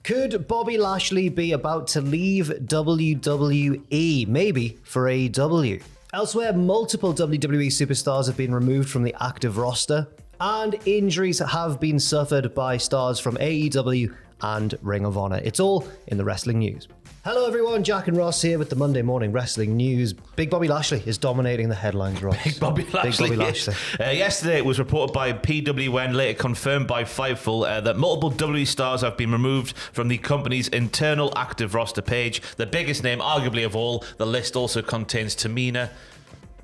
Could Bobby Lashley be about to leave WWE, maybe for AEW? Elsewhere, multiple WWE superstars have been removed from the active roster, and injuries have been suffered by stars from AEW and Ring of Honor. It's all in the wrestling news. Hello everyone, Jack and Ross here with the Monday Morning Wrestling News. Big Bobby Lashley is dominating the headlines, Ross. Big Bobby Lashley. Yesterday it was reported by PWN, later confirmed by Fightful, that multiple WWE stars have been removed from the company's internal active roster page. The biggest name, arguably of all, the list also contains Tamina.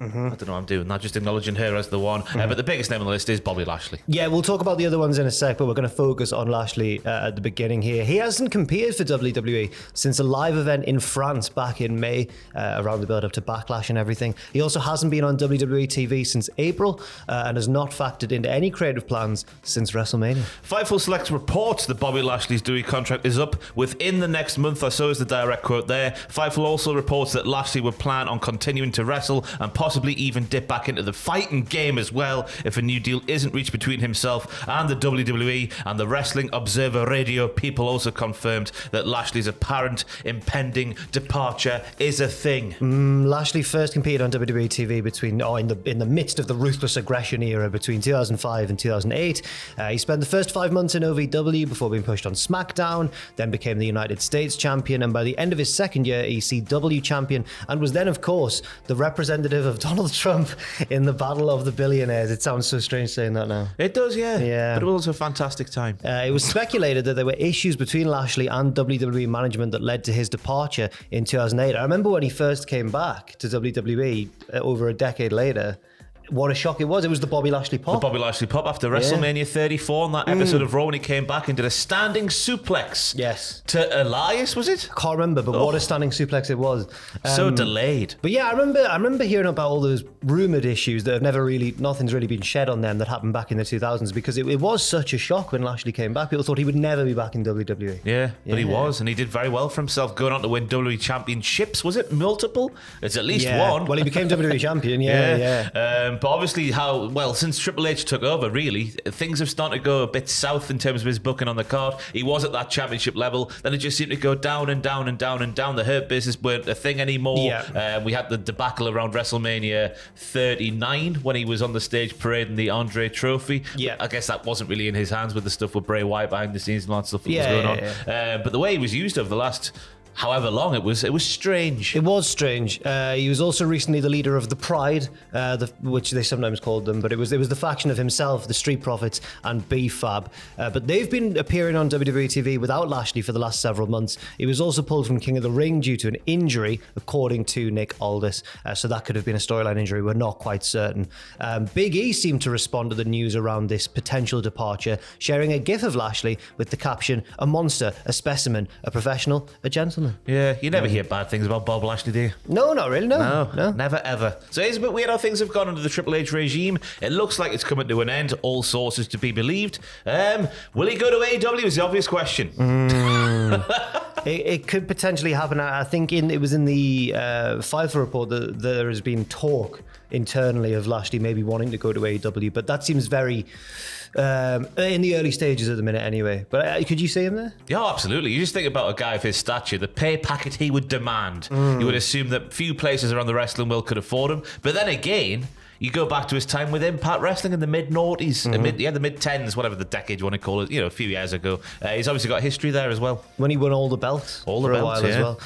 I don't know what I'm doing now, just acknowledging her as the one. But the biggest name on the list is Bobby Lashley. Yeah, we'll talk about the other ones in a sec, but we're going to focus on Lashley at the beginning here. He hasn't competed for WWE since a live event in France back in May, around the build-up to Backlash and everything. He also hasn't been on WWE TV since April and has not factored into any creative plans since WrestleMania. Fightful Select reports that Bobby Lashley's WWE contract is up within the next month or so, is the direct quote there. Fightful also reports that Lashley would plan on continuing to wrestle and possibly even dip back into the fighting game as well if a new deal isn't reached between himself and the WWE. And the Wrestling Observer Radio people also confirmed that Lashley's apparent impending departure is a thing. Lashley first competed on WWE TV in the midst of the ruthless aggression era between 2005 and 2008. He spent the first 5 months in OVW before being pushed on SmackDown, then became the United States champion, and by the end of his second year, ECW champion, and was then, of course, the representative of Donald Trump in the Battle of the Billionaires. It sounds so strange saying that now. It does, yeah. Yeah. But it was also a fantastic time. It was speculated that there were issues between Lashley and WWE management that led to his departure in 2008. I remember when he first came back to WWE over a decade later. What a shock it was. It was the Bobby Lashley pop. The Bobby Lashley pop after WrestleMania 34 on that episode of Raw when he came back and did a standing suplex. Yes. To Elias, was it? Can't remember, but what a standing suplex it was. So delayed. But yeah, I remember hearing about all those rumoured issues that have nothing's really been shed on them that happened back in the 2000s, because it was such a shock when Lashley came back. People thought he would never be back in WWE. Yeah, but he was, and he did very well for himself, going on to win WWE championships. Was it multiple? It's at least one. Well, he became WWE champion, yeah. But obviously since Triple H took over, really, things have started to go a bit south in terms of his booking on the card. He was at that championship level, then it just seemed to go down and down and down and down. The Hurt Business weren't a thing anymore. Yeah. We had the debacle around WrestleMania 39 when he was on the stage parading the Andre Trophy. Yeah. I guess that wasn't really in his hands with the stuff with Bray Wyatt behind the scenes and all that stuff that was going on. But the way he was used over the last however long, it was strange. It was strange. He was also recently the leader of the Pride, which they sometimes called them, but it was the faction of himself, the Street Profits, and B-Fab. But they've been appearing on WWE TV without Lashley for the last several months. He was also pulled from King of the Ring due to an injury, according to Nick Aldis. So that could have been a storyline injury. We're not quite certain. Big E seemed to respond to the news around this potential departure, sharing a gif of Lashley with the caption, "A monster, a specimen, a professional, a gentleman." Yeah, you never hear bad things about Bob Lashley, do you? No, not really, no. Never ever. So it's a bit weird how things have gone under the Triple H regime. It looks like it's coming to an end, all sources to be believed. Will he go to AEW is the obvious question. It could potentially happen. I think it was in the Fightful report that there has been talk internally of Lashley maybe wanting to go to AEW, but that seems very in the early stages at the minute anyway. But could you see him there? Yeah, absolutely. You just think about a guy of his stature, the pay packet he would demand. You would assume that few places around the wrestling world could afford him. But then again, you go back to his time with Impact Wrestling in the mid-noughties, the mid-10s, whatever the decade you want to call it, a few years ago. He's obviously got history there as well. When he won all the belts for a while as well.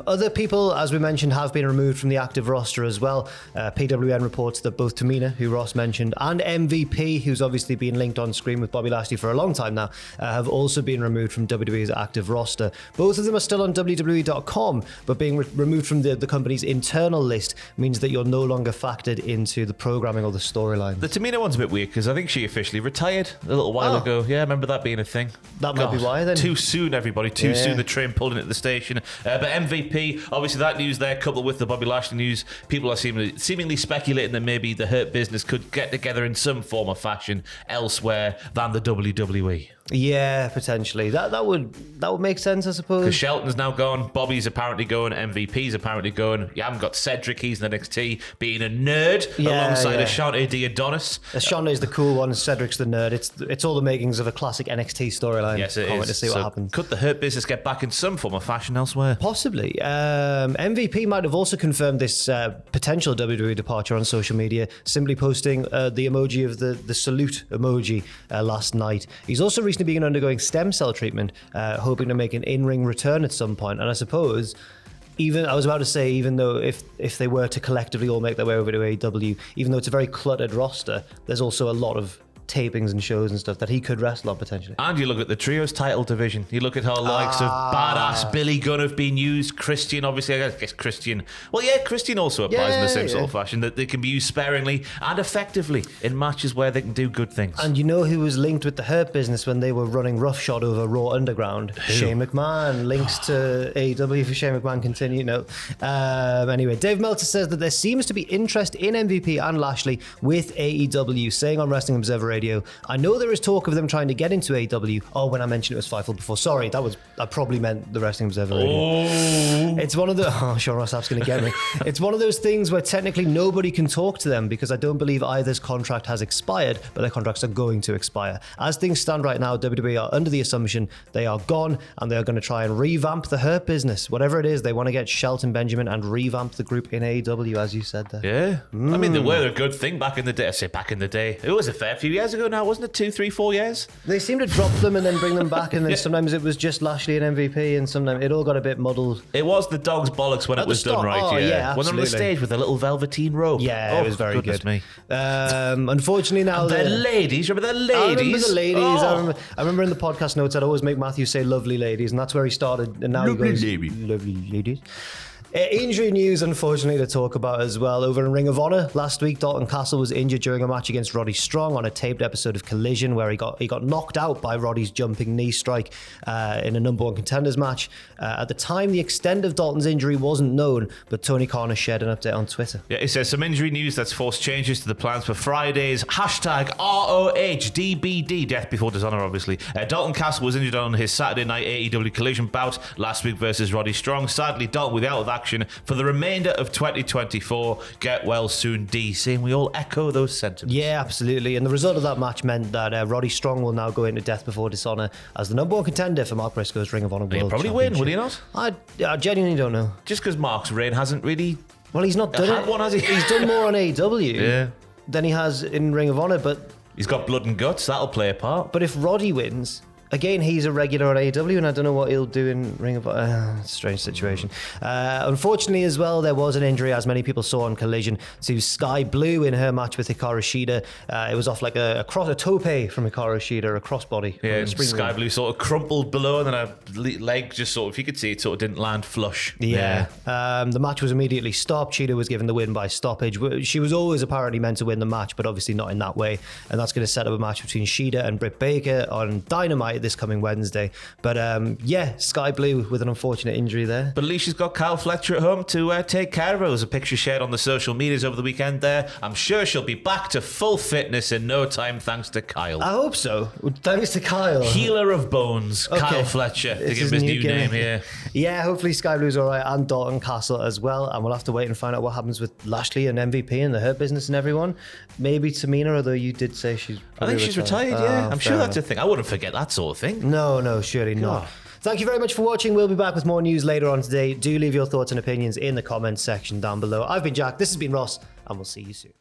Other people, as we mentioned, have been removed from the active roster as well. PWN reports that both Tamina, who Ross mentioned, and MVP, who's obviously been linked on screen with Bobby Lashley for a long time now, have also been removed from WWE's active roster. Both of them are still on WWE.com, but being removed from the company's internal list means that you're no longer factored into the programming or the storyline. The Tamina one's a bit weird because I think she officially retired a little while ago. Yeah, I remember that being a thing. That might be why then. Too soon, everybody. Too soon. The train pulled in at the station. But MVP, obviously that news there, coupled with the Bobby Lashley news, people are seemingly speculating that maybe the Hurt Business could get together in some form or fashion elsewhere than the WWE. Yeah, potentially. That would make sense, I suppose. Because Shelton's now gone, Bobby's apparently going, MVP's apparently going. You haven't got Cedric, he's in NXT, being a nerd alongside Ashante D. Adonis. Ashante's the cool one, Cedric's the nerd. It's all the makings of a classic NXT storyline. Yes, it Can't wait is. to see what happens. Could the Hurt Business get back in some form of fashion elsewhere? Possibly. MVP might have also confirmed this potential WWE departure on social media, simply posting the emoji of the salute emoji last night. He's also recently been undergoing stem cell treatment, hoping to make an in-ring return at some point. And I suppose, even though if they were to collectively all make their way over to AEW, even though it's a very cluttered roster, there's also a lot of tapings and shows and stuff that he could wrestle on potentially. And you look at the trios title division. You look at how likes of badass Billy Gunn have been used. Christian, obviously, I guess Christian. Well, yeah, Christian also applies in the same sort of fashion, that they can be used sparingly and effectively in matches where they can do good things. And you know who was linked with the Hurt Business when they were running roughshod over Raw Underground? Who? Shane McMahon. Links to AEW for Shane McMahon continue. No. Anyway, Dave Meltzer says that there seems to be interest in MVP and Lashley with AEW, saying on Wrestling Observer Radio, I know there is talk of them trying to get into AEW. Oh, when I mentioned it was Fightful before. Sorry, I probably meant the Wrestling Observer Radio. It's one of the... Oh, Sean Ross Sapp's going to get me. It's one of those things where technically nobody can talk to them because I don't believe either's contract has expired, but their contracts are going to expire. As things stand right now, WWE are under the assumption they are gone and they are going to try and revamp the Hurt Business. Whatever it is, they want to get Shelton Benjamin and revamp the group in AEW, as you said there. Yeah. I mean, they were a good thing back in the day. I say back in the day. It was a fair few years ago now, wasn't it? 2, 3, 4 years? They seem to drop them and then bring them back, and then sometimes it was just Lashley and MVP, and sometimes it all got a bit muddled. It was the dog's bollocks when it was done right. Oh, yeah, when they're on the stage with a little velveteen robe. Yeah, it was very good. Me. Unfortunately now... They're ladies. Remember the ladies? I remember the ladies. Oh. I remember in the podcast notes I'd always make Matthew say lovely ladies, and that's where he started, and now lovely he goes... Lovely ladies. Injury news, unfortunately, to talk about as well. Over in Ring of Honor, last week, Dalton Castle was injured during a match against Roddy Strong on a taped episode of Collision, where he got knocked out by Roddy's jumping knee strike in a number one contenders match. At the time, the extent of Dalton's injury wasn't known, but Tony Khan has shared an update on Twitter. Yeah, he says some injury news that's forced changes to the plans for Friday's hashtag ROHDBD, Death Before Dishonor, obviously. Dalton Castle was injured on his Saturday night AEW Collision bout last week versus Roddy Strong. Sadly, Dalton will be out of action for the remainder of 2024. Get well soon, DC. And we all echo those sentiments. Yeah, absolutely. And the result of that match meant that Roddy Strong will now go into Death Before Dishonor as the number one contender for Mark Briscoe's Ring of Honor World He'll probably win, will he not? I genuinely don't know. Just because Mark's reign hasn't really... Well, he's not done it. One, has he? He's done more on AEW than he has in Ring of Honor, but... He's got blood and guts. That'll play a part. But if Roddy wins... Again, he's a regular on AEW, and I don't know what he'll do in Ring of Honor. Strange situation. Unfortunately, as well, there was an injury, as many people saw on Collision, to Sky Blue in her match with Hikaru Shida. It was off like a tope from Hikaru Shida, a crossbody. Yeah, Sky Blue sort of crumpled below, and then her leg just sort of, if you could see, it sort of didn't land flush. Yeah. The match was immediately stopped. Shida was given the win by stoppage. She was always apparently meant to win the match, but obviously not in that way. And that's going to set up a match between Shida and Britt Baker on Dynamite this coming Wednesday. But Sky Blue with an unfortunate injury there. But at least she's got Kyle Fletcher at home to take care of her. There was a picture shared on the social medias over the weekend there. I'm sure she'll be back to full fitness in no time thanks to Kyle. I hope so. Thanks to Kyle. Healer of Bones, okay. Kyle Fletcher, to give him his new name here. Yeah, hopefully Sky Blue's alright, and Dalton Castle as well. And we'll have to wait and find out what happens with Lashley and MVP and the Hurt Business and everyone. Maybe Tamina, although you did say she's I think she's retired, yeah. I'm sure that's a thing. I wouldn't forget that sort of thing. No, surely not. Thank you very much for watching. We'll be back with more news later on today. Do leave your thoughts and opinions in the comments section down below. I've been Jack, this has been Ross, and we'll see you soon.